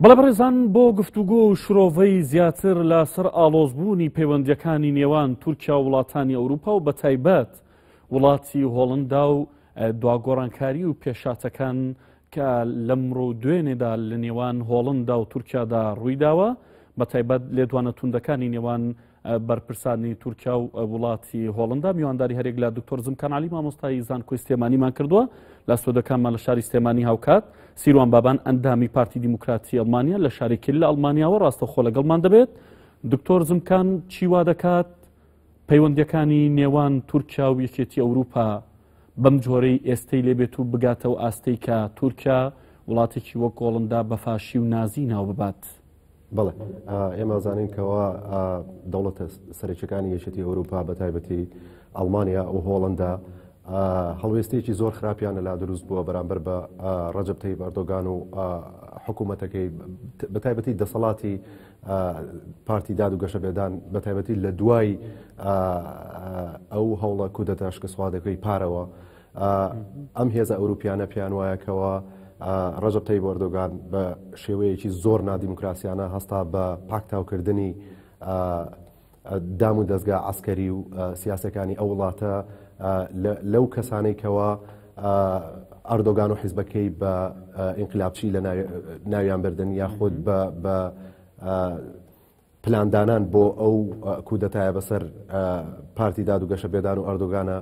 بەڵێ بەڕێزان بۆ گفتوگۆ و شرۆڤەی زیاتر لەسەر ئاڵۆزبوونی پەیوەندیەکانی نێوان تورکیا و وڵاتانی ئەوروپا و بەتایبەت وڵاتی هۆڵندا و دواگۆڕانکاری و پێشاتەکان کە لەمڕۆ دوێنێدا لە نێوان هۆڵندا و تورکیادا ڕوویداوە بەتایبەت لێدوانە نێوان بەرپرسانی تورکیا و وڵاتی هۆڵندا میوانداری هەرێک لە دکتۆر زمکان عەلی مامۆستای زانکۆی سلێمانیمان کردووە لە سۆدەکانمان لە شاری سلێمانی هاوکات سیروان بابان ئەندامی پارتی دیموکراتی ئەڵمانیا لە شارێکی لە ئەڵمانیاوە ڕاستەوخۆ لەگەڵمان دەبێت. دکتۆر زمکان چی وا دەکات پەیوەندیەکانی نێوان تورکیا و یەکێتی ئەوروپا بەم جۆرەی ئێستەی لێبێت و بگاتەوە ئاستەی کە تورکیا وڵاتێکی وەک هۆڵندا بەفاشی و نازی ناو ببات؟ بەڵێ ئێمە زانین کەەوە دەوڵەتە سەرچەکانی یەکێتی ئەوروپا بە تایبەتی ئەڵمانیا و هۆڵندا هەڵوێستێکی زۆر خراپیانە لا دروست بووە بەرامبەر بە ڕەجەب تەیب ئەردۆگان و حکوومەتەکەی بە تایبەتی دەسەڵاتی پارتی داد و گەشە بێدان بە تایبەتی لە دوای ئەو هەوڵە کودەتا شکستوادەکەی پارەوە ئەم هێزە ئەوروپیانە پیان وایەکەوە ڕەجەب تەیب ئەردۆگان بە شێوەیەکی زۆر نادیموکراسیانە هەستا بە پاکتاوکردنی دام و دەستگا عەسکەری و سیاسەکانی ئەو وڵاتە لەو کەسانەی کەوە ئەردۆگان و حیزبەکەی بە ئینقلابچی لە ناویان بردن یاخود بە پلاندانان بۆ ئەو کودەتایە بەسەر پارتی داد و گەشە بێدان و ئەردۆگانە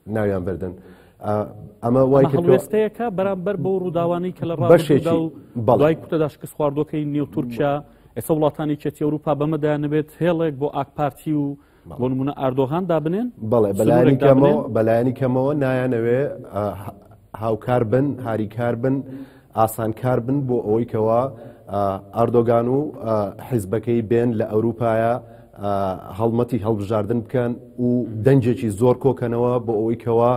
ناویان بردن. ئەمە وای هەڵوێستەیەکە بەرامبەر بۆ ڕووداوانەی کە لە ڕابردوودا و دوای کودەتا شکست خواردووەکەی نێو تورکیا ئێستا وڵاتانی یەکێتی ئەوروپا بەمەدایانەبێت هێڵێک بۆ ئاک پارتی و بۆ نمونە ئەردۆغان دابنێن؟ بەڵێ بەلایەنی کەمەوە نایانەوێ هاوکار بن هاریکار بن ئاسانکار بن بۆ ئەوەی کەوە ئەردۆگان و حیزبەکەی بێن لە ئەوروپایە هەڵمەتی هەڵبژاردن بکەن و دەنجێکی زۆر کۆکەنەوە بۆ ئەوەی کەوە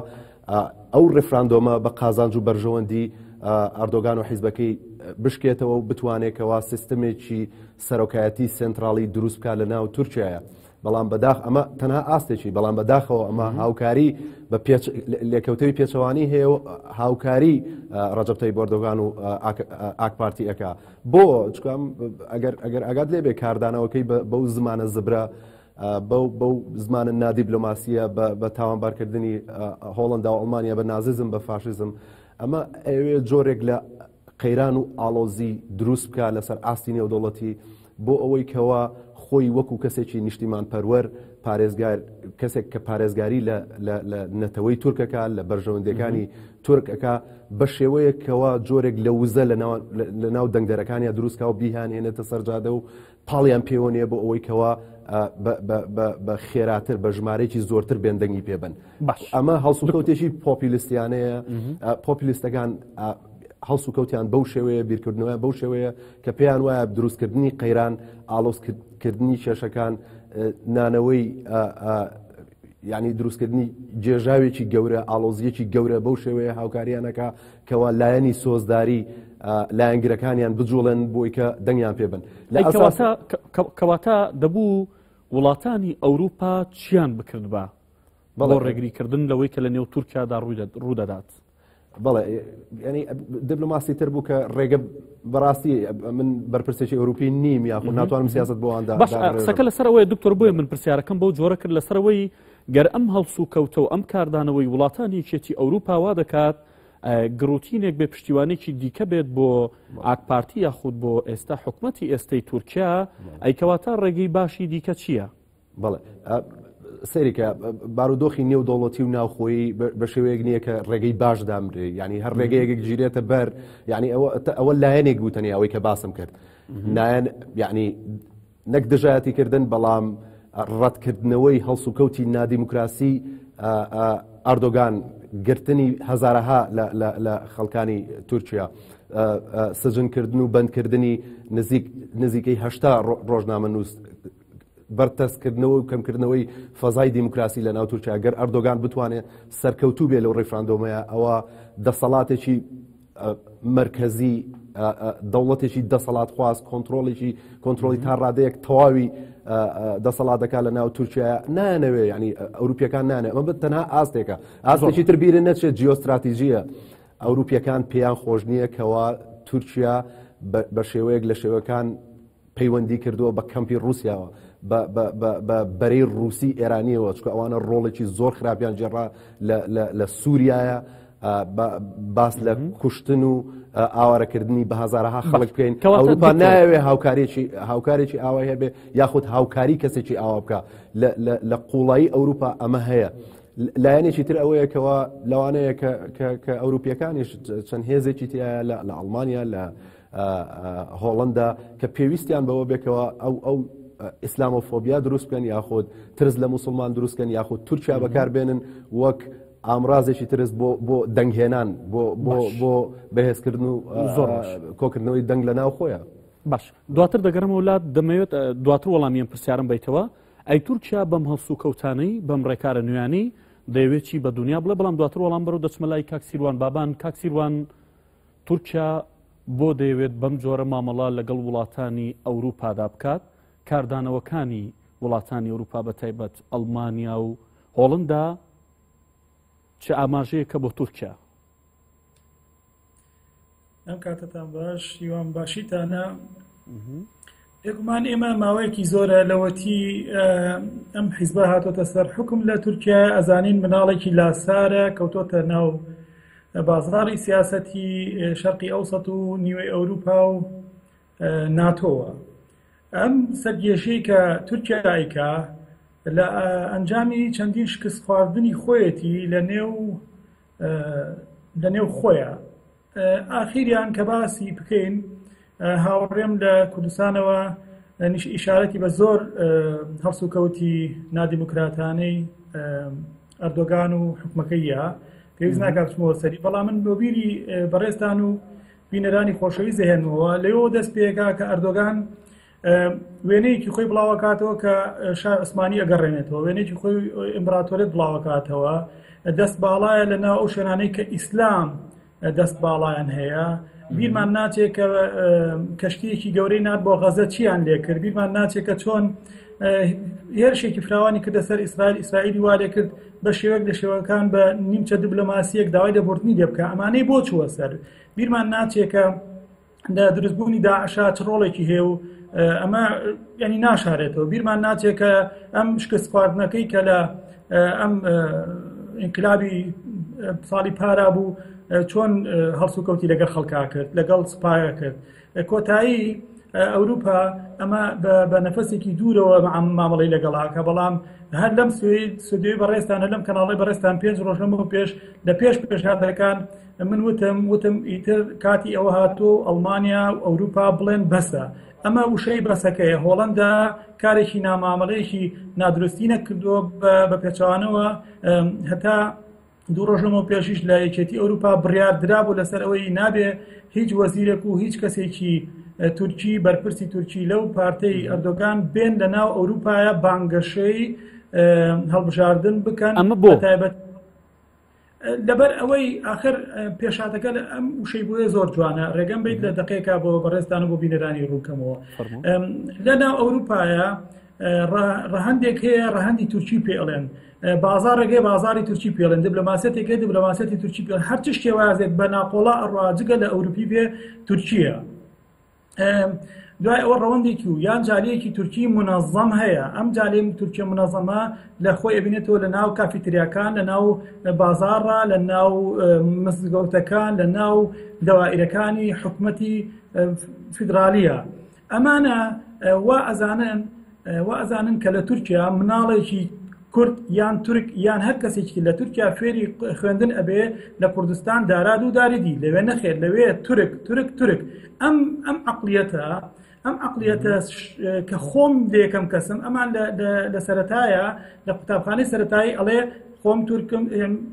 ئەو ڕێفراندۆمە بە قازانج و بەرژەوەندی ئەردۆگان و حیزبەکەی بشکێتەوە و بتوانێتەوە سیستمێکی سەرۆکایەتی سنترالی دروست بکات لە ناو تورکیایە. بەڵام بەداخ ئەمە تەنها ئاستێکی بەڵام بەداخەوە ئەمە هاوکاری بە لێکەوتەوی پێچەوانی هەیە و هاوکاری ڕەجەب تەیب ئەردۆغان و ئاک پارتی ئەکا بۆ چکام ئەگەر ئاگات لێبێ کاردانەوەکەی بەو زمانە زبرە بەو زمانە نادیبلۆماسیە بە تاوانبارکردنی هۆڵندا و ئەڵمانیا بە نازیزم بە فاشیزم ئەمە ئەوێ جۆرێک لە قەیران و ئاڵۆزی دروست بکە لەسەر ئاستی نێودەوڵەتی بۆ ئەوەی کەوە خۆی وەکو کەسێکی نیشتیمان پەروەر کەسێک کە پارێزگاری لە نەتەوەی تورکەکە لە بەرژەوەندەکانی تورکەکە بە شێوەیەکەوە جۆرێک لە وزە لە ناو دەنگدەرەکانیان دروستکە و بیهانێنێتە سەرجادە و پاڵیان پێوەنیە بۆ ئەوەی کەوە بە خێراتر بە ژمارەیەکی زۆرتر بێندەنگی پێبن. ئەمە هەڵسوکەوتێکی پۆپیلیستیانەیە پۆپیلیستەکان هەڵسوکەوتیان بەو شێوەیە بیرکردنەوە بەو شێوەیە کە پێیان وایە دروستکردنی قەیران ئالۆزکردنی کێشەکان نانەوەی یعنی دروستکردنی جێژاوێکی گەورە ئالۆزیەکی گەورە بەو شێوەیە هاوکاریانەکە کەوا لایەنی سۆزداری لایەنگرەکانیان بجوڵێن بۆی کە دەنگیان پێبن. کەواتە دەبوو وڵاتانی ئەوروپا چیان بکرد بۆ ڕێگریکردن لەوەی کە لە نێو تورکیادا ڕوودەدات؟ بەڵێ ینی دیبلۆماسی تر بوو کە ڕێگە بەڕاستی من بەرپرسێکی ئەوروپی نیم یاخود ناتوانم سیاست بۆواندا قسەکە لەسەرەوەی دکتۆر بۆیە من پرسیارەکەم بەو جۆرە کرد لەسەرەوەی گەر ئەم هەڵسوکەوتە و ئەم کاردانەوەی وڵاتانی یەکێتی ئەوروپا وا دەکات گروتینێک بێ پشتیوانێکی دیکە بێت بۆ ئاک پارتی یاخود بۆ ئێستا حکومەتی ئێستەی تورکیا ئەیکەواتە ڕێگەی باشی دیکە چییە؟ بەڵێ سەریکە بارودۆخی نێودەوڵەتی و ناوخۆیی بە شێوەیەک نییە کە ڕێگەی باش دامرێ ینی هەر ڕێگەیەک گیرێتە بەر ینی ئەوە لایەنێک بوتنی ئەوەی کە باسم کرد نایەن ینی نەک دژایەتیکردن بەڵام ڕەتکردنەوەی هەڵسوکەوتی نادیموکراسی ئەردۆگان گرتنی هەزارەها لە خەڵکانی تورکیا سجنکردن و بەندکردنی نزیکەی 80 ڕۆژنامە نووس بەرتەسکردنەوە و کەمکردنەوەی فەزای دیموکراسی لە ناو تورکیا گەر ئەردۆگان بتوانێت سەرکەوتوو بێ لەو ڕێفراندۆمەیە ئەوە دەسەڵاتێکی مرکزی دەوڵەتێکی دەسەڵات خواست کۆنتترۆلی تا ڕادەیەک تەواوی دەسەڵاتەکە لە ناو تورکیا نانەوێ ینی ئەوروپیەکان نانێ ئەمە بە تەنها ئاستێکە ئاستێکی تربیرە نەچێت جیۆستراتیژیە ئەوروپیەکان پێیان خۆش نییە کەوا تورکیا بە شێوەیەک لە شێوەکان پەیوەندی کردووە بە کەمپی رووسیاوە بە بەرەی رووسی ئێرانیەوە چکە ئەوانە ڕۆڵێکی زۆر خراپیان جێڕا لە سووریایە باس لە کوشتن و ئاوارەکردنی بە هەزارەها خەڵک بکەین. ئەوروپا نایەوێ هاوکارێکی ئاوا هەبێ یاخود هاوکاری کەسێکی ئاوا بکە لە قوڵایی ئەوروپا ئەمە هەیە. لایەنێکی تر ئەوەیەکەوە لەوانەیە کە ئەوروپیەکانیش چەند هێزێکی تایە لە ئەڵمانیا لە هۆڵندا کە پێویستیان بەوە بێکەوە ئەو ئیسلامۆفۆبیا دروست بکەن یاخود ترس لە موسڵمان دروستکەن یاخود تورکیا بەکاربێنن وەک ئامرازێکی ترس بۆ دەنگهێنان بۆ بەهێزکردن و کۆکردنەوەی دەنگ لە ناو خۆیان. باش دواتر دەگەڕم وڵات دەمەوێت دواتر وەڵامیان پرسیارم بیتەوە ئەی تورکیا بەم هەڵسو کەوتانەی بەم ڕێکارە نوێیانی دەیەوێت چی بە دنیا بڵێ بەڵام دواتر وەڵام بەرەو دەچمە لای کاکسیروان بابان. کاکسیروان تورکیا بۆ دەیەوێت بەم جۆرە مامەڵا لەگەڵ وڵاتانی ئەوروپادا بکات کاردانەوەکانی وڵاتانی ئەوروپا بە تایبەت ئەڵمانیا و هۆڵندا چه ئاماژەیەکە بۆ تورکیا؟ ئەم کاتتان باش یوان باشیتانە یەکمان ئێمە ماوەیەکی زۆرە لەوەتی ئەم حیزبە هاتۆتە سەر حکم لە تورکیا ئەزانین مناڵێکی لاسارە کەوتۆتە ناو بازڕاری سیاسەتی شەرقی ئەوسەط و نیوەی ئەوروپا و ناتۆوە. ئەم سەرگێشەی کە تورکیا ئایکا لە ئەنجامی چەندین شکست خواردنی خۆیەتی لە نێو خۆیە. ئاخیریان کە باسی بکەین هاوڕێم لە کوردستانەوە ئیشارەتی بە زۆر هەڵسوکەوتی نادیموکراتانەی ئەردۆگان و حکومەکەیە پێویست ناکات بچمەوە سەری، بەڵام من بۆ بیری بەڕێستان و بینەرانی خۆشەویست دەهێنمەوە لەوە دەست پێکا کە ئەردۆگان وێنەیەکی خۆی بڵاوکاتەوە کە شار عوسمانی ئەگەڕێنێتەوە، وێنێکی خۆی ئیمپراتۆریەت بڵاوکاتەوە، دەست باڵایە لە ناو ئەو شوێنانەی کە ئیسلام دەست باڵایان هەیە. بیرمان ناچێت کە کەشتیەکی گەورەی نات بۆ غەزە چیان لێ کرد، بیرمان ناچێت کە چۆن هێرشێکی فراوانی کردە سەر ئیسرائیلی وا لێ کرد بە شێوەیەک لە شێوەکان بە نیمچە دیبلۆماسیەک داوای لەبوردنی لێ بکە. ئەمانەی بۆ چووە سەر. بیرمان ناچێت کە لە دروستبوونی داعشا چ ڕۆڵێکی هەیە و ئەمە ینی ناشارێتەوە. بیرمان ناچێت کە ئەم شکست خواردنەکەی کە لە ئەم ئینقلابی ساڵی پارا بوو چۆن هەڵسوکەوتی لەگەڵ خەڵکا کرد، لەگەڵ سوپایە کرد. کۆتایی ئەوروپا ئەمە بە نەفەسێکی دوورەوە مامەڵی لەگەڵاکە، بەڵام هەر لەم سودێوی بەڕێستانە لەم کەناڵی بەڕێستان 5 ڕۆژ لەمەوە پێش لە پێشهاتەکان من وتم ئیتر کاتی ئەوە هاتۆ ئەڵمانیا و ئەوروپا بڵێن بەسە. ئەمە وشەی بەسەکەیە. هۆڵەندا کارێکی نامامەڵەیەکی نادرستی نەکردووە بە پێچوانەوە هەتا 2 ڕۆژەمەوە پێشیش لە یەکێتی ئەوروپا بڕیاردرا بوو لەسەر ئەوەی نابێ هیچ وەزیرێک و هیچ کەسێکی تورکی بەرپرسی تورکی لەو پارتەی ئەردۆگان بێن لە ناو ئەوروپایە بانگەشەی هەڵبژاردن بکەن. ئەمە بۆ تایبەت لەبەر ئەوەی آخر پێشاتەکە ئەم وشەی بۆیە زۆر جوانە. ڕێگەم بیت لە دقیقا بۆ بەڕێستان و بۆ بینەرانی ڕووکەمەوە. لە ناو ئەوروپایە ڕەهەندێک هەیە ڕەهەندی تورکی پێڵێن، بازارێکی بازاری تورکی پێڵێن، دیبلۆماسیەتێکی دیبلۆماسیەتی تورکی پێڵێن. هەر چ شێوازێک بە ناقۆڵا ئەڕواجگە لە ئەوروپی بێ تورکیە. دوای ئەوە ڕەوەندێکی و یان جالیەکی تورکی منەظەم هەیە. ئەم جالێ تورکیە منەظەمە لە خۆی ئەبینێتەوە لە ناو کافیتریاکان، لە ناو بازاڕە، لە ناو مزگەوتەکان، لە ناو دەوائرەکانی حکومەتی فیدرالیە. ئەمانە وا ئەزانن کە لە تورکیا مناڵێکی کورد یان تورک یان هەر کەسێکی لە تورکیا فێری خوێندن ئەبێ لە کوردستان داراد و داریدی لەوێ نەخێر، لەوێ تورک. ئەم عقلیەتە کە خۆم دێکەم کەسم ئەمان لە سەرەتایە لە قوتابخانەی سەرەتایی ئەڵێ خۆم تورکم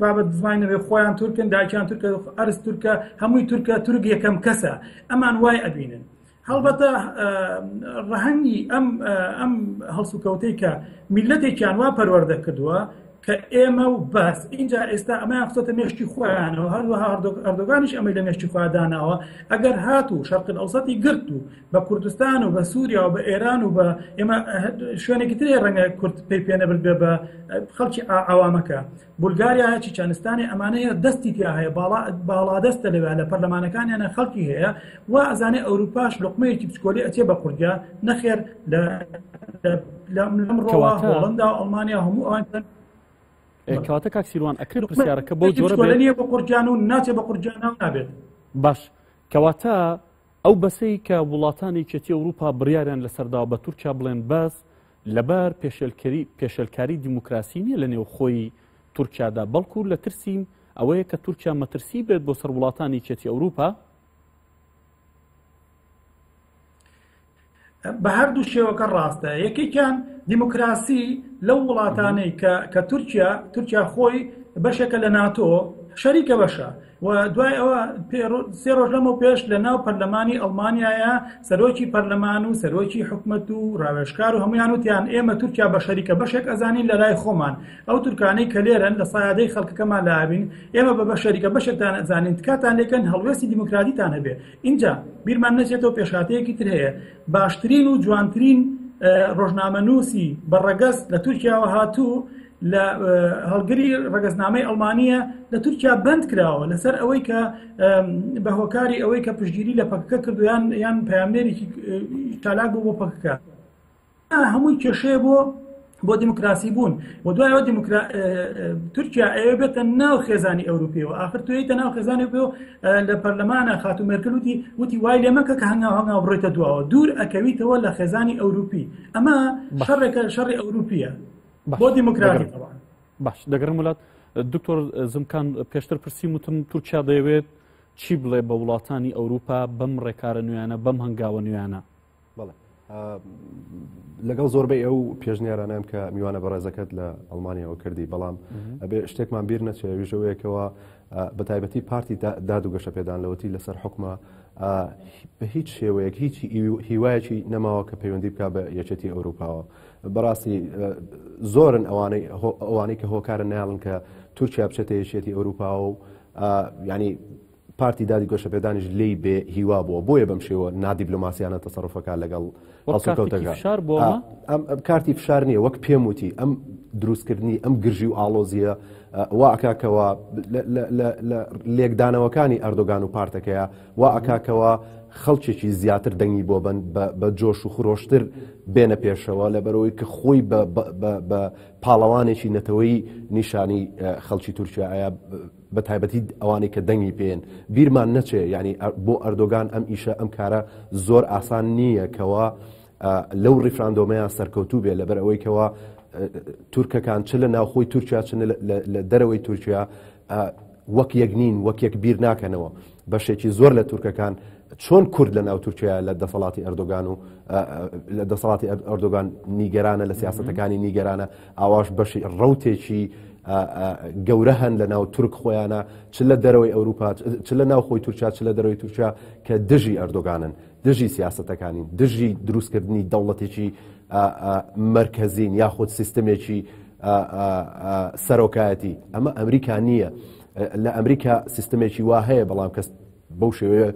بابەت زمانەوێ خۆیان تورکن، دایکیان تورکە، ئەرز تورکە، هەمووی تورک یەکەم کەسە. ئەمان وای ئەبینن. هەڵبەتە ڕەهەنگی ئەم هەڵسوکەوتەی کە میلەتێکیان وا پەروەردە کردووە کە ئێمە و بەس اینجا ئێستا ئەمە خستۆتە مێشتی خۆیانەوە هەروەها ئەردۆغانیش ئەمەی لە مێشتی خواداناوە ئەگەر هاتوو شەرقی ئەوسەتی گرت و بە کوردستان و بە سووریا و بە ئێران و بە ئێمە شوێنێکی ترێ ڕەنگە کورد پێی پێ نەبرد بێ بە خەڵکی عوامەکە بولگاریا چیچانستانی ئەمانەیە دەستی تیا هەیە باڵا دەستە لەوێ لە پەرلەمانەکانیانە خەڵکی هەیە و ئەزانێ ئەوروپاش لقمەیەکی پچکۆلی ئەچێ بە کوردیا نەخێر لەمڕۆوە هۆڵەندا و ئەڵمانیا هەموو ئەوان کەواتە کاکسیروان ئەکرد پرسیارەکە بۆ جۆرە بە قورجان و ناچێ بە قورجان نابێت باش کەواتە ئەو بەسەی کە وڵاتانی کێتی ئەوروپا بڕیاریان لەسەرداوە بە تورکیا بڵێن بەس لەبەر پێشێلکاری دیموکراسی نییە لە نێو خۆی تورکیادا بەڵکو لە ترسیم ئەوەیە کە تورکیا مەترسی بێت بۆ سەر وڵاتانی کێتی ئەوروپا بە هەردوو شێوەکە ڕاستە یەکێکیان دیموکراسی لەو وڵاتانەی کە تورکیا خۆی بەشێکە لە ناتۆ شەریکە بەشە و دوای ئەوە سێ ڕۆژ لەمە پێش لە ناو پەرلەمانی ئەڵمانیایە سەرۆکی پەرلەمان و سەرۆکی حکومەت و ڕاوێژکار و هەمویان وتیان ئێمە تورکیا بە شەریکە بەشێک ئەزانین لە لای خۆمان ئەو تورکانەی کە لێرن لە سایادەی خەڵکەکەمان لابین ئێمە بە شەریکە بەشێکتان ئەزانین تکاتان لێکن هەڵوێستی دیموکراتیتان هەبێ اینجا بیرمان نەچێتەوە پێشاتەیەکی تر هەیە باشترین و جوانترین ڕۆژنامەنووسی بەڕەگەز لە تورکیاوە هاتوو لە هەڵگری ڕەگەزنامەی ئەڵمانیە لە تورکیا بند کراوە لەسەر ئەوەی کە بە هۆکاری ئەوەی کە پشتگیری لە پەکەکە کردویان یان پەیامنێرێکی چالاک بوو بۆ پەکەکە هەمووی کێشەیە بۆ دیموکراسی بوون و دوایەوە تورکیا ئەوێ بێتە ناو خێزانی ئەوروپیەوە آخر توێتە ناو خێزانی ئەوروپیەوە لە پەرلەمانە خاتو مێرکل وتی وای لێ مەکە کە هەنگاو بڕێتە دواوە دوور ئەکەویتەوە لە خێزانی ئەوروپی ئەمە شەڕێکە شەڕی ئەوروپیە بۆ دیموکراتی باش دەگەڕم وڵات دکتۆر زمکان پێشتر پرسیم وتم تورکیا دەیەوێت چی بڵێ بە وڵاتانی ئەوروپا بەم ڕێکارە نوێیانە بەم هەنگاوە نوێیانە بەڵێ لەگەڵ زۆربەی ئەو پێشنیارانەم کە میوانە بەڕێزەکەت لە ئەڵمانیەوە کردی بەڵام ئەبێ شتێکمان بیر نەچێ ویژەوەیەکەوە بە تایبەتی پارتی دادوگەشە پێدانلەوەتی لەسەر حکومە بە هیچ شێوەیەک هیچ هیوایەکی نەماوە کە پەیوەندی بکە بە یەکێتی ئەوروپاوە بەڕاستی زۆرن ئەوانەی کە هۆکارن ناڵن کە تورکیا بچێتە یەکێتی ئەوروپا و ینی پارتی دادی گۆشە پێدانیش لی بێ هیوا بووە بۆیە بەم شێوە نادیبلۆماسیانە تەسەڕوفەکە لەگەڵ ئەم کارتی فشار نییە وەک پێم وتی ئەم دروستکردنی ئەم گرژی و ئاڵۆزیە وا ئەکاکەوە لە لێکدانەوەکانی ئەردۆگان و پارتەکەیە وا ئەکاکەوە خەڵکێکی زیاتر دەنگی بۆ بن بە جۆش و خڕۆشتر بێنە پێشەوە لەبەرەوەی کە خۆی بە پاڵەوانێکی نەتەوەی نیشانی خەڵکی تورکیایە بە تایبەتی ئەوانەی کە دەنگی پێن بیرمان نەچێ ینی بۆ ئەردۆگان ئەم ئیشە ئەم کارە زۆر ئاسان نییە کەوە لەو ڕیفراندۆمەیان سەرکەوتوو بێ لەبەر ئەوەی کەوە تورکەکان چ لە ناوخۆی تورکیا چ لە دەرەوەی تورکیا وەک یەک نین وەک یەک بیر ناکەنەوە بەشێکی زۆر لە تورکەکان چۆن کورد لە ناو تورکیا لە دەسەڵاتی ئەردۆگان و لە دەسەڵاتی ئەردۆگان نیگەرانە لە سیاسەتەکانی نیگەرانە ئاواش بەشی ڕەوتێکی گەورە هەن لە ناو تورک خۆیانە چ لە دەرەوەی ئەوروپا چ لە ناو خۆی تورکیا چ لە دەرەوەی تورکیا کە دژی ئەردۆگانن دژی سیاسەتەکانی دژی دروستکردنی دەوڵەتێکی مرکزین یاخود سیستمێکی سەرۆکایەتی ئەمە ئەمریکا نییە لە ئەمریکا سیستمێکی وا هەیە بەڵام کەس بەو شێوەیە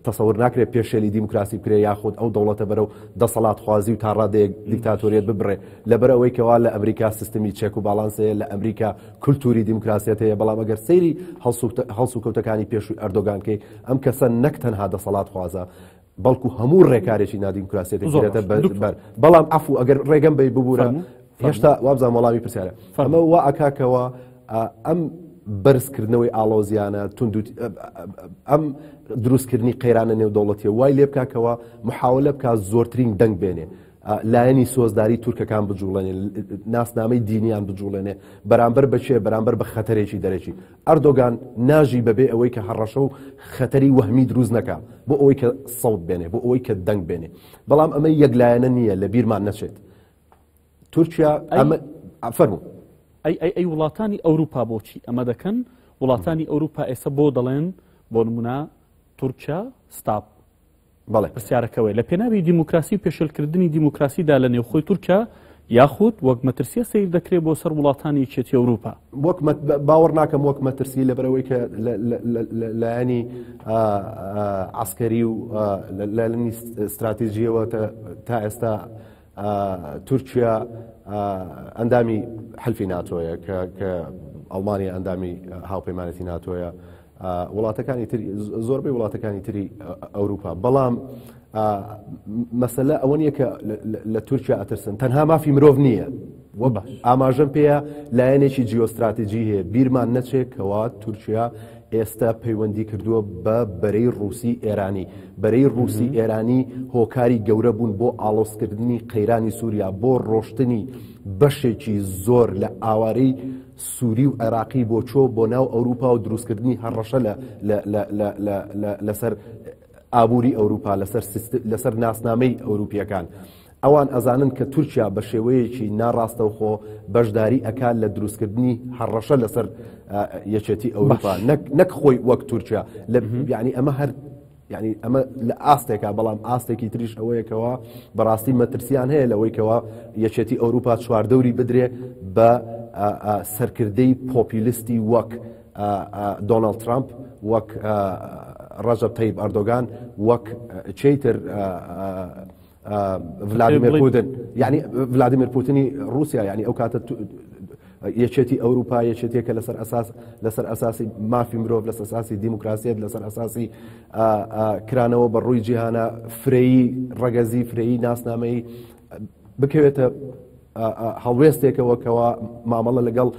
تەسەور ناکرێت پێشێلی دیموکراسی بکرێ یاخود ئەو دەوڵەتە بەرەو دەسەڵات خوازی و تا ڕادەیەک دیکتاتۆریەت ببڕێ لەبەر ئەوەی کەوا لە ئەمریکا سیستمی چێک و باڵانسەیە لە ئەمریکا کولتوری دیموکراسیەت هەیە بەڵام ئەگەر سەیری هەڵسو کەوتەکانی پێشووی ئەردۆگانکەی ئەم کەسە نەک تەنها دەسەڵات خوازە بەڵکو هەموو ڕێکارێکی نادیموکراسیەتێتە بەر بەڵام ئەفو ئەگەر ڕێگەم بی ببوورە هێشتا وابزان وەڵامی پرسیارە ئەمە وا ئەکاکەوە ئەم بەرزکردنەوەی ئاڵۆزیانە تونند ئەم دروستکردنی قەیرانە نێودەوڵەتیە وای لێ بکاکەوە محاولە بکە زۆرترین دەنگ بێنێ لایەنی سۆزداری تورکەکان بجوڵێنێ ناسنامەی دینیان بجوڵێنێ بەرامبەر بەچێ بەرامبەر بە خەتەرێکی دەرەکی ئەردۆگان ناژی بەبێ ئەوەی کە هەڕەشە و خەتەری وەهمی دروست نەکا بۆ ئەوەی کە سەوت بێنێ بۆ ئەوەی کە دەنگ بێنێ بەڵام ئەمە یەکلایەنە نییە لە بیرمان نەچێت تورکیا ئەمە فەرموو ئەی وڵاتانی ئەوروپا بۆچی ئەمە دەکەن وڵاتانی ئەوروپا ئێستا بۆ دەڵێن بۆ نمونە تورکیا ستاپ بەڵێ پرسیارەکەوەی لە پێناوی دیموکراسی و پێشێلکردنی دیموکراسیدا لە نێوخۆی تورکیا یاخود وەک مەترسیە سیر دەکرێت بۆ سەر وڵاتانی یەکێتی ئەوروپا باوەڕ ناکەم وەک مەترسی لەبەرەوەی کە لایەنی عسکەری و لایەنی استراتیژیەوە تا ئێستا تورکیا ئەندامی حلفی ناتۆیە کە ئەڵمانیا ئەندامی هاوپەیمانەتی ناتۆیە وڵاتەکانی تری زۆربەی وڵاتەکانی تری ئەوروپا بەڵام مەسەلە ئەوە نیە کە لە تورکیا ئەترسن تەنها مافی مرۆڤ نییە ئاماژەم پێەیە لایەنێکی جیۆستراتیجی هەیە بیرمان نەچێت کەوا تورکیا ئێستا پەیوەندی کردووە بە بەرەی ڕووسی ئێرانی بەرەی ڕووسی ئێرانی هۆکاری گەورە بوون بۆ ئاڵۆزکردنی قەیرانی سووریا بۆ ڕۆشتنی بەشێکی زۆر لە ئاوارەی سووری و عێراقی بۆ چۆ بۆ ناو ئەوروپا و دروستکردنی هەڕەشە لەسەر ئابووری ئەوروپا لەسەر ناسنامەی ئەوروپیەکان ئەوان ئەزانن کە تورکیا بە شێوەیەکی ناڕاستەوخۆ بەشداری ئەکات لە دروستکردنی هەڕەشە لەسەر یەکێتی ئەوروپا نەک خۆی وەک تورکیا یعنی ئەمە هەر یعنی ئەمە لە ئاستێکە بەڵام ئاستێکی تریش ئەوەیەکەوە بەڕاستی مەترسیان هەیە لەوەیکەوە یەکێتی ئەوروپا چواردەوری بدرێ بە سەرکردەی پۆپیلیستی وەک دۆناڵد ترامپ وەک ڕەجەب تەیب ئەردۆگان وەک چیتر ڤلادیمیر پوتین یعنی ڤلادیمیر پوتینی رووسیا یعنی ئەو کاتە یەکێتی ئەوروپا یەکێتێکە لەسەر ئەساسی مافی مرۆڤ لەسەر ئەساسی دیموکراسیەت لەسەر ئەساسی کرانەوە بە ڕووی جیهانە فرەیی ڕەگەزی فرەیی ناسنامەی بکەوێتە هەڵوێستێکەوە کەوا مامەڵە لەگەڵ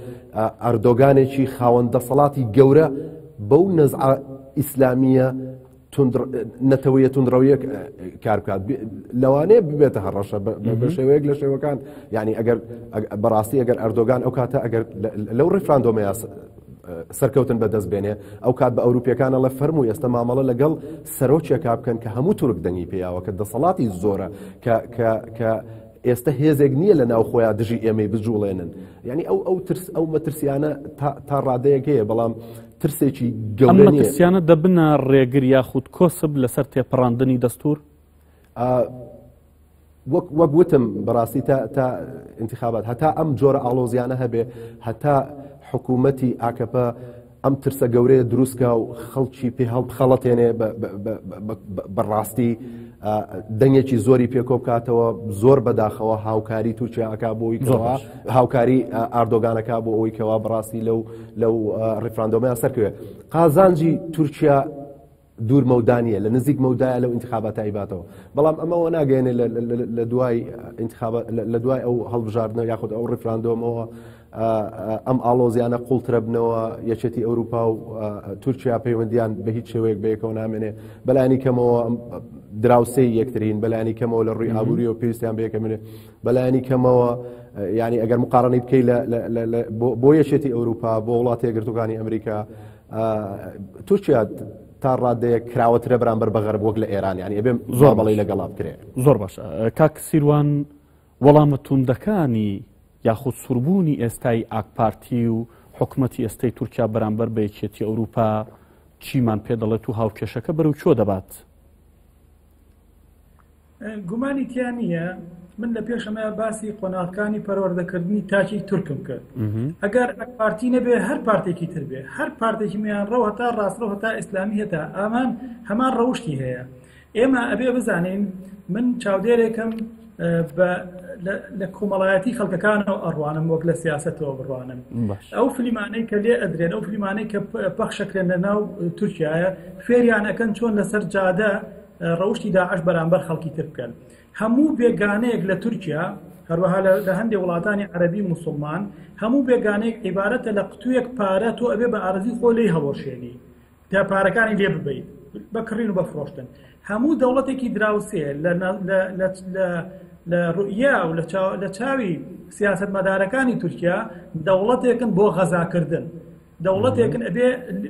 ئەردۆگانێکی خاوەندە دەسەڵاتی گەورە بەو نەزعە ئیسلامیە نەتەوەیە توندڕەویەک کار بکات لەوانەیە ببێتە هەڕەشە بە شێوەیەک لە شێوەکان یعنی ئەگەر بەڕاستی ئەگەر ئەردۆگان ئەو کاتە ئەگەر لەو ڕێفراندۆمەیە سەرکەوتن بەدەست بێنێ ئەو کات بە ئەوروپیەکانە لە فەرمووی ئێستا مامەڵە لەگەڵ سەرۆکێکا بکەن کە هەموو تورک دەنگی پێیاوە کە دەسەڵاتی زۆرە کە ئێستا هێزێک نییە لە ناو خۆیان دژی ئێمەی بجوڵێنن یعنی ئەو مەترسیانە تا ڕادەیەک هەیە بەڵام ترسێکی گەورە نییە مەترسیانە دەبنە ڕێگر یاخود کۆسب لەسەر تێپەڕاندنی دەستور وەک وتم بەڕاستی تا انتخابات هەتا ئەم جۆرە ئاڵۆزیانە هەبێ هەتا حکوومەتی ئاکەپە ئەم ترسە گەورەیە دروستکە و خەڵکی پێ هەڵبخەڵەتێنێ بەڕاستی دەنگێکی زۆری پێکۆ بکاتەوە زۆر بەداخەوە هاوکاری تورکیا ئەکا بۆی کەوا هاوکاری ئاردۆگانەکە بۆ ئەوی کەوا بەڕاستی لەو ڕێفراندۆمەیان سەرکەوێ قازانجی تورکیا دوور مەودانیە لە نزیک مەودایە لەو انتخابات تایباتەوە بەڵام ئەمەوە ناگەێنێ لە دوای ئەو هەڵبژاردنەوە یاخود ئەو ڕێفراندۆمەوە ئەم ئاڵۆزیانە قوڵترە بنەوە یەکێتی ئەوروپا و تورکیا پەیوەندیان بە هیچ شێوەیەک بەیەکەوە نامێنێ بەلایانی کەمەوە دراوسەی یەکترین بەلایانی کەمەوە لە ڕووی ئابووری و پێویستیان بەیەکەمێنێ بەلایانی کەمەوە یعنی ئەگەر مقارنەی بکەی بۆ یەکێتی ئەوروپا بۆ وڵاتی یەکگرتووەکانی ئەمریکا تورکیا تا ڕادەیە کراوەترە بەرامبەر بە غەرب وەک لە ئێران یعنی ئەبێ زۆر بەڵی لەگەڵا بکرێ زۆر باشە کاک سیروان وەڵامە توندەکانی یاخود سوربوونی ئێستای ئاکپارتی و حکومەتی ئێستای تورکیا بەرامبەر بە یەکێتی ئەوروپا چیمان پێ دەڵێت و هاوکێشەکە بەرەو چۆ دەبات گومانی تیان نییە من لە پێشەمە باسی قۆناغەکانی پەروەردەکردنی تاکی تورکم کرد ئەگەر پارتی نەبێ هەر پارتێکی تر بێ هەر پارتێکی میان ڕەو هەتا ڕاستڕەو هەتا ئیسلامی هەتا ئامان هەمان ڕەوشتی هەیە ئێمە ئەبێ بزانین من چاودێرێکم لە کۆمەڵایەتی خەڵکەکانەوە ئەڕوانم وەک لە سیاسەتەوە بڕوانم ئەو فلیمانەی کە لێ ئەدرێن ئەو فلیمانەی کە پەخشەکرێن لە ناو تورکیایە فێریانەکەن چۆن لەسەر جادە ڕەوشتی داعش بەرامبەر خەڵکی تر بکەن هەموو بێگانەیەک لە تورکیا هەروەها لە هەندێک وڵاتانی عەرەبی موسڵمان هەموو بێگانەیەک عیبارەتە لە قوتوویەک پارە تۆ ئەبێ بە ئارەزی خۆ لێی هەڵۆشێنی تا پارەکانی لێ ببیت بەکڕین و بەفرۆشتن هەموو دەوڵەتێکی دراوسێ لە ڕوئیا و لە چاوی سیاسەتمەدارەکانی تورکیا دەوڵەتێکن بۆ غەزاکردن دەوڵەتێکن ئەبێ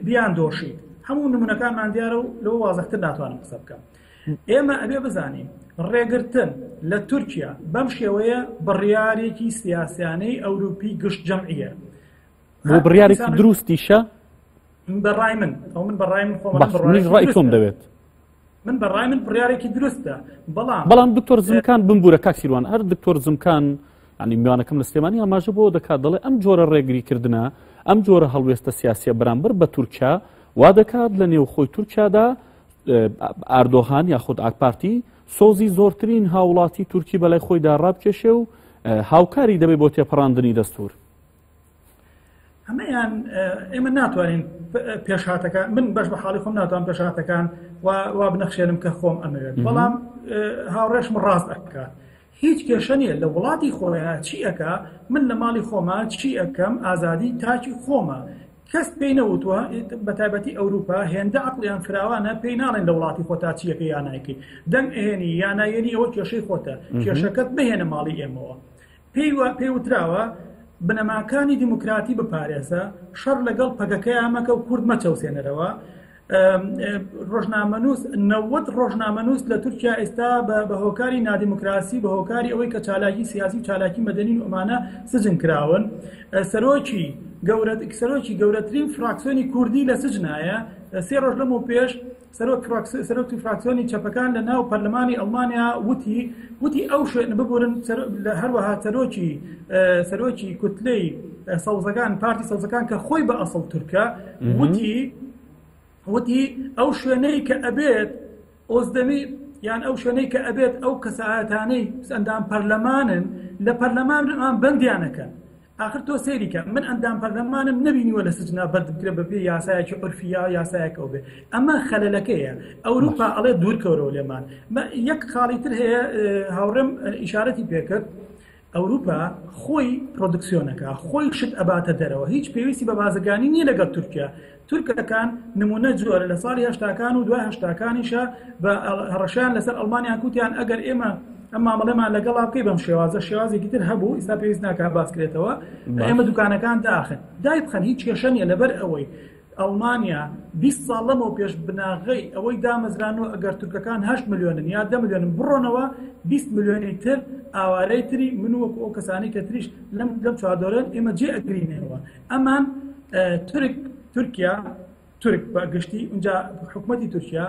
بیان دۆشیت هەموو نمونەکانمان دیارە و لەوە وازەختر ناتوانم قسە بکەم ئێمە ئەبێ بزانین ڕێگرتن لە تورکیا بەم شێوەیە بڕیارێکی سیاسیانەی ئەوروپی گشت جەمعیە بۆ بڕیارێکی دروستیشە بەڕای من من بەڕای من ڕای تۆم دەوێت من بەڕای من بڕیارێکی دروستە بەڵام دکتۆر زمکان بمبورە کاک سیروان هەر دکتۆر زمکان ینی میوانەکەم لە سلێمانی ئاماژە بۆ دەکات دەڵێ ئەم جۆرە ڕێگریکردنە ئەم جۆرە هەڵوێستە سیاسیە بەرامبەر بە تورکیا وا دەکات لە نێو خۆی تورکیادا ئاردۆغان یاخود ئاکپارتی سۆزی زۆرترین هاوڵاتی تورکی بەلای خۆیدا ڕابکێشێ و هاوکاری دەبێت بۆ تێپەڕاندنی دەستور. ئەمەیان ئێمە ناتوانین پێشهاتەکان من بەش بە حاڵی خۆم ناتوان پێشهاتەکان وا بنەخشێنم کە خۆم ئەمەوێت بەڵام هاوڕێشم ڕاست دەکات هیچ کێشە نیە لە وڵاتی خۆیان چی ئەکا من لە ماڵی خۆمە چی ئەەکەم ئازادی تاکی خۆمە کەس پێی نەوتووە بە تایبەتی ئەوروپا هێندە عەقڵیان فراوانە پێی ناڵێن لە وڵاتی خۆتا چیەکە یانایکەی دەنگ ئەهێنی یانایەنی ئەوە کێشەی خۆتە کێشەکەت بهێنە ماڵی ئێمەوە پێی وتراوە بنەماکانی دیموکراتی بپارێزە شەڕ لەگەڵ پەگەکەیان مەکە و کورد مەچەوسێنەرەوە ڕۆژنامەنووس 90 ڕۆژنامەنووس لە تورکیا ئێستا بە هۆکاری نادیموکراسی بە هۆکاری ئەوەی کە چالاکی سیاسی و چالاکی مەدەنی و ئەمانە سجن کراون سەرۆکی گەورەترین فراکسیۆنی کوردی لە سجنایە 3 ڕۆژ لەمەوە پێش سەرۆکی فراکسیۆنی چەپەکان لە ناو پەرلەمانی ئەڵمانیا وتی ئەو شوێن ببورن هەروەها سەرۆکی کوتلەی سەوزەکان پارتی سەوزەکان کە خۆی بە ئەسڵ تورکە وتی ئەو شوێنەی کە ئەبێت ئۆزدەمی یان ئەو شوێنەی کە ئەبێت ئەو کەسایەتانەی ئەندام پەرلەمانن لە پەرلەمانان بەندیانەکەن آخر تۆ سێریکە من ئەندام پەرلەمانم نەبینیوە لە سجنا بەردبکرێ بەپێ یاسایەکی عورفیا یاسایەکەەوە بێ ئەمە خەلەلەکەیە ئەوروپا ئەڵێ دوورکەورەوە لێمان یەک خاڵی تر هەیە هاوڕێم ئیشارەتی پێکرد ئەوروپا خۆی پرۆدکسیۆنەکە خۆی شت ئەباتە دەرەوە هیچ پێویستی بە بازرگانی نییە لەگەڵ تورکیا تورکەکان نمونە جوۆرە لە ساڵی هەشتاکان و دوای هەشتاکانیشە بە هەڕەشیان لەسەر ئەڵمانیان کوتیان ئەگەر ئێمە ئەم مامەڵەمان لەگەڵا بکەی بەم شێوازێکی تر هەبوو ئیستا پێویست ناکات باسکرێتەوە ئێمە دوکانەکان داخن دای بخەن هیچ کێشە نیە لەبەر ئەوەی ئەڵمانیا 20 ساڵ لەمەوە پێش بناغی ئەوەی دامەزرانەوە ئەگەر تورکەکان 8 ملیۆنن یا 10 ملیۆنن بڕۆنەوە 20 ملیۆنی تر ئاوارەی تری من وەکو ئەو کەسانی کە تریش لەم چوادۆرن ئێمە جێ ئەگرینەوە ئەمان تورک بەگشتی اونجا حکومەتی تورکیا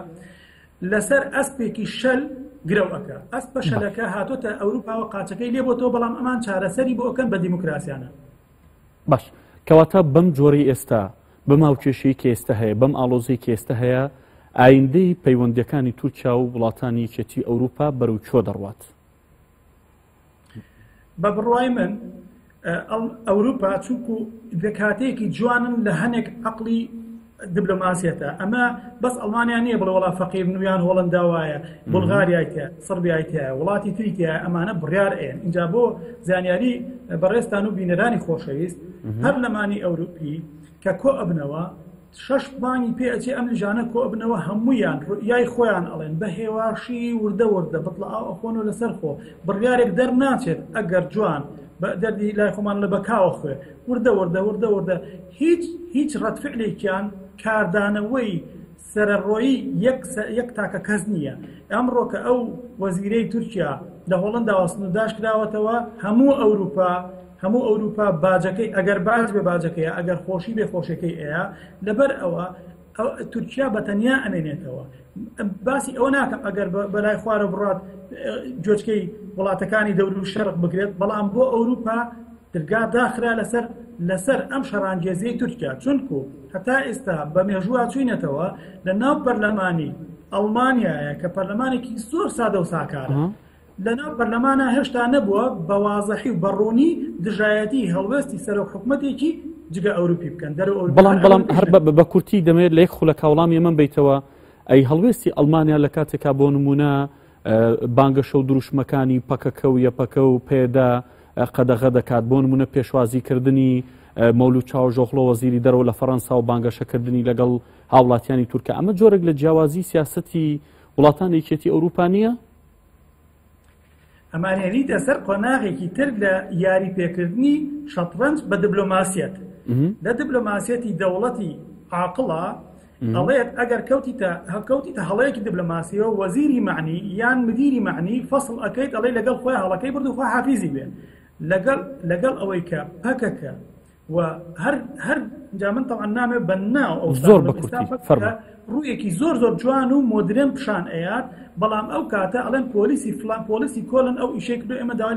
لەسەر ئەسپێکی شەل گرەو ئەکە ئەسپ بە شەلەکە هاتۆتە ئەوروپاوە قاچەکەی لێ بۆ تۆ بەڵام ئەمان چارەسەری بۆ ئەکەن بە دیموکراسیانە باش کەواتە بەم جۆری ئێستا بەم هاوکێشەی کە ئێستا هەیە بەم ئاڵۆزەی کە ئێستا هەیە ئایندەی پەیوەندیەکانی تورکیا و وڵاتانی یەکێتی ئەوروپا بەرەو چۆ دەڕوات بە بڕوای من ئەوروپا چونکو کاتەیەکی جوانن لە هەنێک عەقڵی دیبلۆماسیەتە ئەمە بەس ئەڵمانیا نییە بڵێ وڵا فەقیر نویان هۆڵەندا وایە بولغاریایە سربیایە وڵاتی تریتە ئەمانە بڕیار ئێن اینجا بۆ زانیاری بەڕێستان و بینەرانی خۆشەویست هەر لەمانی ئەوروپی کە کۆ ئەبنەوە 6 بانی پێ ئەچێ ئەم لیژانە کۆ ئەبنەوە هەموویان یای خۆیان ئەڵێن بە هێواشی وردە بڵە ئەخۆن و لەسەر خۆ بڕیارێک دەرناچێت ئەگەر جوان دەردی لای خۆمان لە بەکاوە خوێ وردە هیچ ڕەتفعلێکیان کاردانەوەی سەرڕۆیی یەک تاکە کەس نییە ئەمڕۆکە ئەو وەزیرەی تورکیا لە هۆڵەندا وەسنوداش کراوەتەوە هەموو ئەوروپا باجەکەی ئەگەر باج بێ باجەکەیە ئەگەر خۆشی بێ خۆشەکەی ئەیە لەبەر ئەوە تورکیا بەتەنیا ئەمێنێتەوە باسی ئەوە ناکەم ئەگەر بەلای خوارە بڕات جۆچکەی وڵاتەکانی دەور و شەرق بگرێت بەڵام بۆ ئەوروپا دەرگا داخرا لەسەر ئەم شەڕانگێزیەی تورکیا چونکو هەتا ئێستا بە مێژووە چوینەتەوە لە ناو پەرلەمانی ئەڵمانیایە کە پەرلەمانێکی زۆر سادە و ساکارە لە ناو پەرلەمانە هێشتا نەبووە بە وازەحی و بەڕوونی دژایەتی هەڵوێستی سەرۆک حکومەتێکی جگە ئەوروپی بکەن بەڵام هەر بە کورتی دەمێت لە یەک خولەکە وەڵامی ئەمە بیتەوە ئەی هەڵوێستی ئەڵمانیا لە کاتێکا بۆ نمونە بانگەشە و دروشمەکانی پەکەکە و یەپەکە و پێدا قەدەغە دەکات بۆ نمونە پێشوازیکردنی مەولود چاوەژۆخڵۆ وەزیری دەرەوە لە فەڕەنسا و بانگەشەکردنی لەگەڵ هاوڵاتیانی تورکیا ئەمە جۆرێک لە جیاوازی سیاسەتی وڵاتانی یەکێتی ئەوروپا نییە؟ ئەمانێنی دەسەر قۆناغێکی تر لە یاری پێکردنی شەترەنج بە دیبلۆماسیەت لە دیبلۆماسیەتی دەوڵەتی عاقڵە ئەڵێت ئەگەر کەوتیتە هەڵەیەکی دیبلۆماسیەوە وەزیری معنی یان مدیری معنی فەسڵ ئەەکەیت ئەڵێ لەگەڵ خۆی هەڵەکەی برد و خۆی حافیزی بێن لەگەڵ ئەوەی کە پەکەکە هەر جا من طبعا نامێ بەناو ئەو زۆر بە کورتی ڕوویەکی زۆر جوان و مۆدرن پیشان ئەیات بەڵام ئەو کاتە ئەڵێن پۆلیسی فلان پۆلیسی کۆلن ئەو ئیشەی کردو ئێمە داوای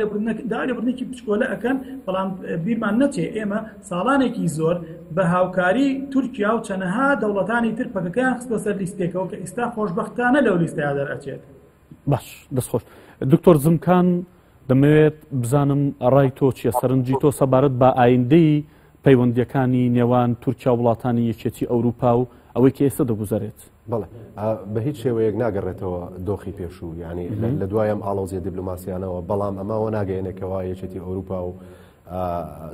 لێبوردنێکی پچکۆلە ئەکەن بەڵام بیرمان نەچێ ئێمە ساڵانێکی زۆر بە هاوکاری تورکیا و چەنەها دەوڵەتانی تر پەکەکەیان خستە سەر لیستێکەوە کە ئێستا خۆشبەختانە لەو لیستەیە دەرئەچێت. باش دەستخۆش دکتۆر زمکان دەمەوێت بزانم ڕای تۆ چیە سەرنجی تۆ سەبارەت بە ئایندەی پەیوەندیەکانی نێوان تورکیا وڵاتانی یەکێتی ئەوروپا و ئەوەی کە ئێستا دەگوزارێت. بەڵێ بە هیچ شێوەیەک ناگەڕێتەوە دۆخی پێشوو ینی لە دوایم ئاڵۆزیە دیبلۆماسیانەوە بەڵام ئەماوە ناگەێنێکەوە یەکێتی ئەوروپا و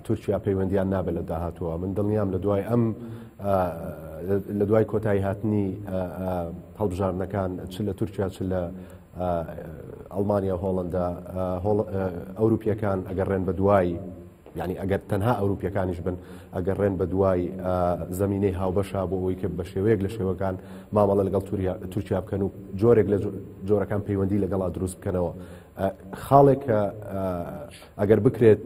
تورکیا پەیوەندیان نابێت لە داهاتووە من دڵنیام لە دوای ئەم لە دوای کۆتایی هاتنی هەڵبژاردنەکان چ لە تورکیا چ لە ئەڵمانیا هۆڵندا ئەوروپیەکان ئەگەڕێن بە دوای یعنی ئەگەر تەنها ئەوروپیەکانیش بن ئەگەڕێن بە دوای زەمینەی هاوبەشا بۆ ئەوەی کە بە شێوەیەک لە شێوەکان مامەڵە لەگەڵ تورکیا بکەن و جۆرێک لە جۆرەکان پەیوەندی لەگەڵا دروست بکەنەوە خاڵێک کە ئەگەر بکرێت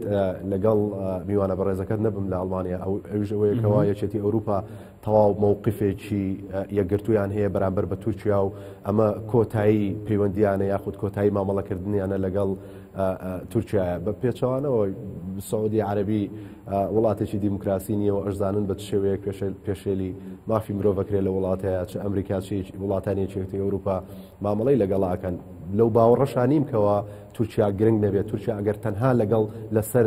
لەگەڵ میوانە بەڕێزەکەت نەبم لە ئەڵمانیا ئەوش ئەوەیەکەوە یەکێتی ئەوروپا تەواو مووقفێکی یەکگرتویان هەیە بەرامبەر بە تورکیا و ئەمە کۆتایی پەیوەندیانە یاخود کۆتایی مامەڵەکردنیانە لەگەڵ تورکیایە بە پێچەوانەوە سعودی عەرەبی وڵاتێکی دیموکراسی نییەوە ئەشزانن بە شێوەیەک پێشێلی مافی مرۆڤەکرێت لە وڵاتەیە چ ئەمریکا وڵاتانی یەکێتی ئەوروپا مامەڵەی لەگەڵاکەن لەو باوەڕەشانیم کەەوە تورکیا گرنگ نەبێت تورکیا ئەگەر تەنها لەگەڵ لەسەر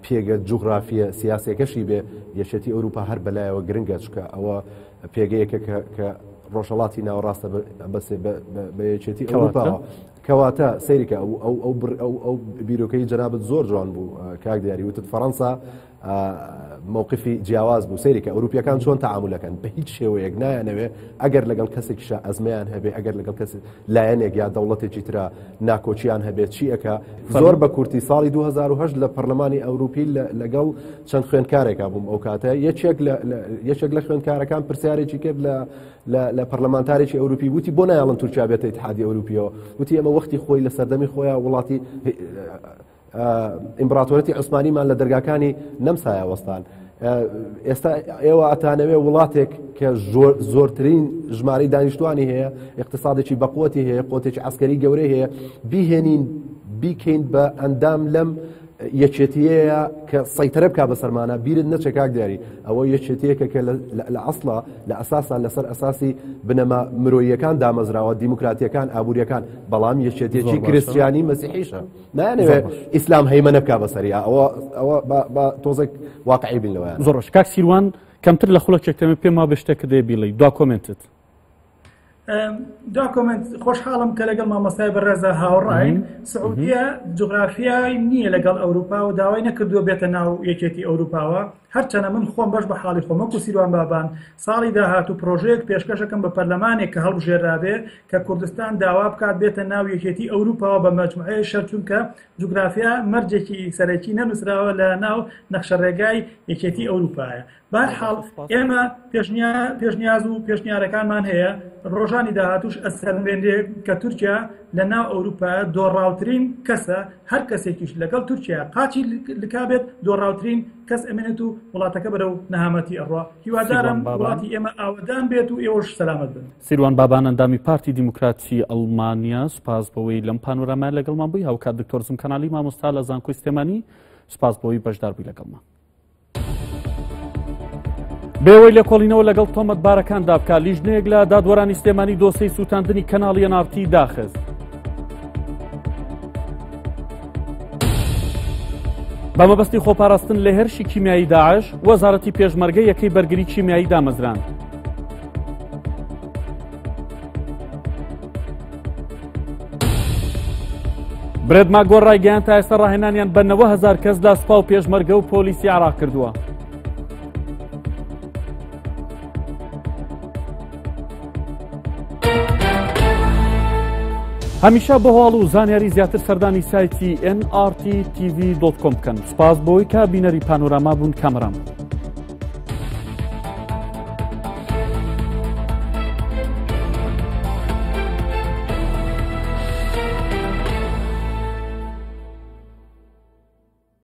پێگە جوغرافیە سیاسەکەشی بێ یەکێتی ئەوروپا هەر بەلایەوە گرنگە چکە ئەوە پێگەیەکە کە ڕۆژهەڵاتی ناوەڕاستە بەسێ بە یەکێتی ئەوروپاوە کەواتە سەیریکە ئەو بیرۆکەی جەنابەت زۆر جوان بوو کاک دیاری وتت فەڕەنسا مووقفی جیاواز بوو سەیریکە ئەوروپیەکان چۆن تەعاملەکەن بە هیچ شێوەیەک نایانەوێ ئەگەر لەگەڵ کەسێکیشە ئەزمەیان هەبێ ئەگەر لەگەڵ کەس لایەنێک یا دەوڵەتێکی ترە ناکۆچیان هەبێت چیەکە زۆر بە کورتی ساڵی 2010 لە پەرلەمانی ئەوروپی لەگەڵ چەند خوێندکارێکا بووم ئەو کاتە یەکێک لە خوێندکارەکان پرسیارێکی کرد لە پەرلەمانتارێکی ئەوروپی وتی بۆ نایڵن تورکیا بێتە ئیتحادی ئەوروپیەوە وتی ئەمە وەختی خۆی لە سەردەمی خۆیان وڵاتی ئیمپراتۆرەتی عوسمانیمان لە دەرگاکانی نەمسایە وەستان ئێستا ئێوە ئەتانەوێ وڵاتێک کە زۆرترین ژمارەی دانیشتوانی هەیە اقتصادێکی بەقوەتی هەیە قوتێکی عسکەری گەورەی هەیە بیهێنین بیکەین بە ئەندام لەم یەکێتیەیە کە سەیترە بکا بە سەرمانە بیرت نەچێ کاک دیاری ئەوە یەکێتیەکە کە لە ئەسڵە لە ئەساسان لەسەر ئەساسی بنەما مرۆییەکان دامەزراوە دیموکراتیەکان ئابوووریەکان بەڵام یەکێتێکی کریسیانی مەسیحیشە نایانەوێت ئیسلام هەیمەنە بکا بەسەریە ئەوە بە تۆزێک واقعی بین لەوەیان زۆرش کاک سیروان کەمتر لە خولەکێکتەمە پێما بە شتێکە دەبیڵی دوا کۆمنتت داکۆمنت خۆشحاڵم کە لەگەڵ مامۆستای بەڕێزە هاوڕاین سعودیە جوغرافیای نییە لەگەڵ ئەوروپا و داوای نەکردووە بێتە ناو یەکێتی ئەوروپاوە هەرچەنە من خۆم بەش بە حاڵی خۆمەکو سیروان بابان ساڵی داهاتوو پرۆژەیەک پێشکەشەکەم بە پەرلەمانێک کە هەڵبژێرابێ کە کوردستان داوا بکات بێتە ناو یەکێتی ئەوروپاوە بە مەجموعەیە شەر چونکە جوغرافیا مەرجێکی سەرەکی نەنووسراوە لە ناو نەخشەڕێگای یەکێتی ئەوروپایە بەرحاڵ ئێمە پێشنیاز و پێشنیارەکانمان هەیە ڕۆژانی داهاتوش ئەسەلمێنێ کە تورکیا لە ناو ئەوروپا دۆڕاوترین کەسە هەر کەسێکیش لەگەڵ تورکیا قاچی لکابێت دۆڕاوترین کەس ئەمێنێت و وڵاتەکە بەرەو نەهامەتی ئەڕوا هیوادارم وڵاتی ئێمە ئاوەدان بێت و ئێوەش سەلامەت بن. سیروان بابان ئەندامی پارتی دیموکراتی ئەڵمانیا سوپاس بەوەی لەم پانۆرامای لەگەڵمان بووی هاوکات دکتۆر زمکەنالی مامۆستا لە زانکۆی سلێمانی سوپاس بەوەی بەشدار بووی لەگەڵمان. بێوەی لە کۆڵینەوە لەگەڵ تۆمەتبارەکاندا بکە لیژنەیەک لە دادوەرانی سلێمانی دۆسەی سووتاندنی کەناڵی NRT داخست. بە مەبەستی خۆپاراستن لە هێرشی کیمیایی داعش وەزارەتی پێشمەرگە یەکەی بەرگری کیمیایی دامەزران. برێدما گۆڕایگەیان تا ئێستا ڕاهێنانیان بە 90,000 کەس لە سوپا و پێشمەرگە و پۆلیسی عێراق کردووە. هەمیشە بە هەواڵ و زانیاری زیاتر سەردانی سایتی NRTTV.com بکەن. سوپاس بۆی کە بینەری پانۆراما بوون کامەران.